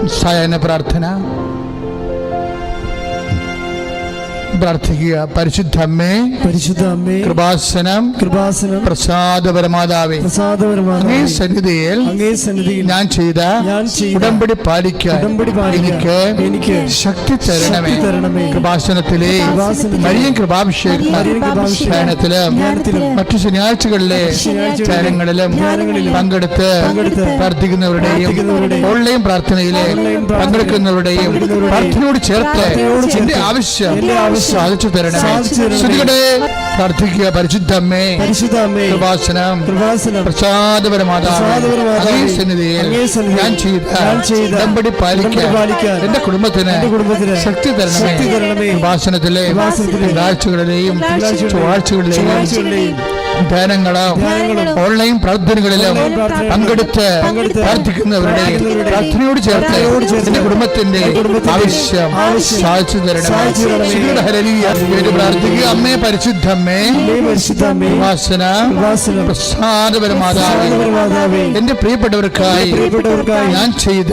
സായാഹ്ന പ്രാർത്ഥന പ്രാർത്ഥിക്കുക. പരിശുദ്ധ അമ്മേ, കൃപാസനം പ്രസാദപരമാതാവേ, അങ്ങേ സന്നിധിയിൽ ഞാൻ ചെയ്ത ഉടമ്പടി പാലിക്കാൻ എനിക്ക് ശക്തി തരണമേ. കൃപാസനത്തിലെ മരിയൻ കൃപാഭിഷേകത്തിലും മറ്റു ശനിയാഴ്ചകളിലെ ചാരങ്ങളിലും പങ്കെടുത്ത് പ്രാർത്ഥിക്കുന്നവരുടെയും ഓൺലൈൻ പ്രാർത്ഥനയിലെ പങ്കെടുക്കുന്നവരുടെയും പ്രാർത്ഥനയോട് ചേർത്ത് എന്റെ ആവശ്യം സാധിച്ചു തരണമേ. പ്രാർത്ഥിക്കുക. പരിശുദ്ധ അമ്മേ, കൃപാസനം പ്രസാദപരമാതാവേ, സന്നിധിയിൽ ഞാൻ ചെയ്ത ഉടമ്പടി പാലിക്കാൻ എന്റെ കുടുംബത്തിന് ശക്തി തരണമേ. കൃപാസനത്തിലെ ആഴ്ചകളിലെയും ചൊവ്വാഴ്ചകളിലെയും ധ്യാനങ്ങളും ഓൺലൈൻ പ്രാർത്ഥനകളിലും പങ്കെടുത്ത് പ്രാർത്ഥിക്കുന്നവരുടെ പ്രാർത്ഥനയോട് ചേർത്ത് എന്റെ കുടുംബത്തിന്റെ ആവശ്യം സാധിച്ചു തരണമേ. പ്രാർത്ഥിക്കുക. അമ്മേ, പരിശുദ്ധ അമ്മേ, പ്രസാദപരമാതാവേ, എന്റെ പ്രിയപ്പെട്ടവർക്കായി ഞാൻ ചെയ്ത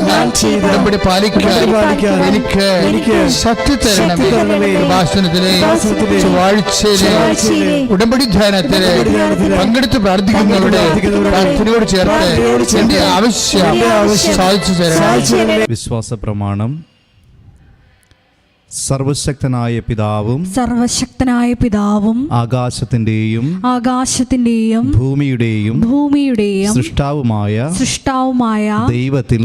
ഉടമ്പടി പാലിക്കാൻ എനിക്ക് ശക്തി തരണമേ. ഭാഷണത്തിലെ ചൊവ്വാഴ്ചയിലെ ഉടമ്പടി ധ്യാനത്തിലെ പങ്കെടുത്ത് പ്രാർത്ഥിക്കുന്നവരുടെ പ്രാർത്ഥനയോട് ചേർത്ത് എന്റെ ആവശ്യം സാധിച്ചു തരണം. വിശ്വാസ പ്രമാണം. സർവശക്തനായ പിതാവും ആകാശത്തിന്റെയും ഭൂമിയുടെയും സൃഷ്ടാവുമായ ദൈവത്തിൽ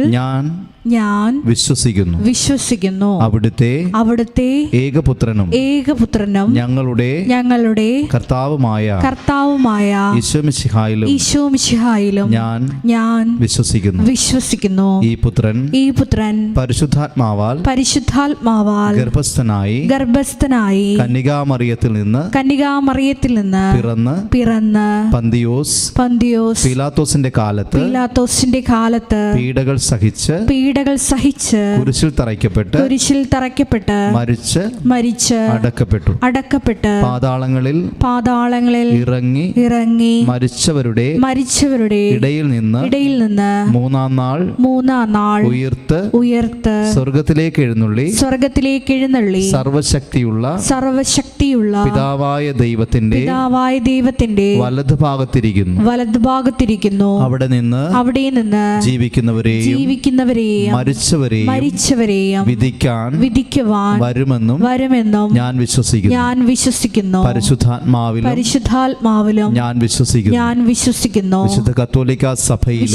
ഞാൻ വിശ്വസിക്കുന്നു. അവിടുത്തെ ഏകപുത്രനും ഞങ്ങളുടെ കർത്താവുമായ ഈശോമിശിഹായിലും ഞാൻ വിശ്വസിക്കുന്നു. ഈ പുത്രൻ പരിശുദ്ധാത്മാവാൽ ഗർഭസ്ഥനായി കന്യകാമറിയത്തിൽ നിന്ന് പിറന്ന് പന്തിയോസ് പീലാത്തോസിന്റെ കാലത്ത് പീഡകൾ സഹിച്ച് കുരിശിൽ തറയ്ക്കപ്പെട്ട് മരിച്ച് അടക്കപ്പെട്ടു പാതാളങ്ങളിൽ ഇറങ്ങി മരിച്ചവരുടെ ഇടയിൽ നിന്ന് മൂന്നാം നാൾ ഉയർത്ത് സ്വർഗത്തിലേക്ക് എഴുന്നള്ളി സർവശക്തിയുള്ള പിതാവായ ദൈവത്തിന്റെ വലതുഭാഗത്തിരിക്കുന്നു. അവിടെ നിന്ന് ജീവിക്കുന്നവരെയും മരിച്ചവരെയും വിധിക്കുവാൻ വരുമെന്നും ഞാൻ വിശ്വസിക്കുന്നു. പരിശുദ്ധാത്മാവിലും ഞാൻ വിശ്വസിക്കുന്നു. വിശുദ്ധ കത്തോലിക്കാ സഭയിലും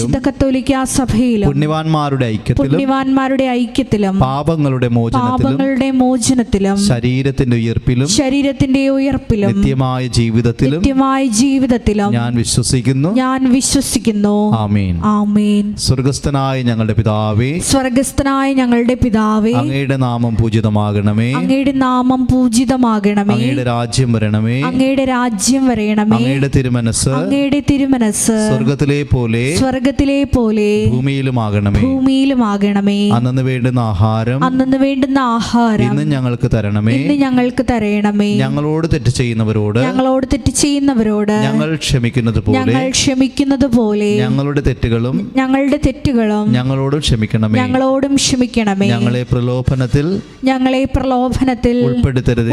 പുണ്യവാന്മാരുടെ ഐക്യത്തിലും പാപങ്ങളുടെ മോചനത്തിലും ശരീരത്തിന്റെ ഉയർപ്പിലും നിത്യമായ ജീവിതത്തിലും ഞാൻ വിശ്വസിക്കുന്നു. ആമേൻ. സ്വർഗ്ഗസ്ഥനായ ഞങ്ങളുടെ പിതാവേ, അങ്ങയുടെ നാമം പൂജിതമാകണമേ. അങ്ങയുടെ രാജ്യം വരണമേ. അങ്ങയുടെ തിരുമനസ് സ്വർഗ്ഗത്തിലെ പോലെ ഭൂമിയിലുമാകണമേ. അന്നു വേണ്ടുന്ന ആഹാരം ഇന്ന് ഞങ്ങൾക്ക് തരണമേ. ഞങ്ങളോട് തെറ്റ് ചെയ്യുന്നവരോട് ഞങ്ങൾ ക്ഷമിക്കുന്നത് പോലെ ഞങ്ങളുടെ തെറ്റുകളും ഞങ്ങളോടും ക്ഷമിക്കണമേ. ഞങ്ങളെ പ്രലോഭനത്തിൽ ഉൾപ്പെടുത്തരുതേ.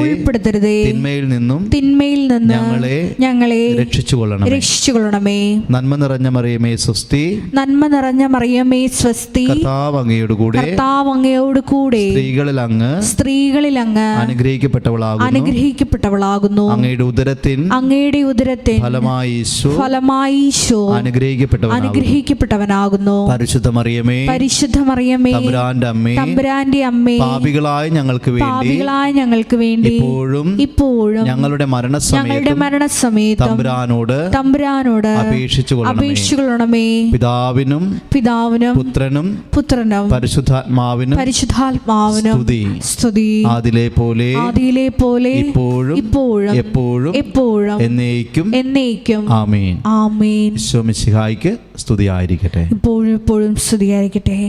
തിന്മയിൽ നിന്നും ഞങ്ങളെ രക്ഷിച്ചുകൊള്ളണമേ. നന്മ നിറഞ്ഞ മറിയമേ സ്വസ്തി. കർത്താവ് അങ്ങയോട് കൂടെ സ്ത്രീകളിൽ അങ്ങ് അനുഗ്രഹിക്കപ്പെട്ടവളാകുന്നു. അങ്ങയുടെ ഉദരത്തിൻ ഫലമായി ഈശോ അനുഗ്രഹിക്കപ്പെട്ടവനാകുന്നു. പരിശുദ്ധ മറിയമേ, തമ്പുരാന്റെ അമ്മേ, പാപികളായ ഞങ്ങൾക്ക് വേണ്ടി ഇപ്പോഴും ഞങ്ങളുടെ മരണസമയത്തും തമ്പുരാനോട് അപേക്ഷിച്ചുകൊള്ളണമേ. പിതാവിനും പുത്രനും പരിശുദ്ധാത്മാവിനും സ്തുതി. ആദിയിലെ പോലെ ഇപ്പോഴും എപ്പോഴും എന്നേക്കും. ആമേൻ. ഈശോ മിശിഹായ്ക്ക് സ്തുതിയായിരിക്കട്ടെ. ഇപ്പോഴും സ്തുതിയായിരിക്കട്ടെ.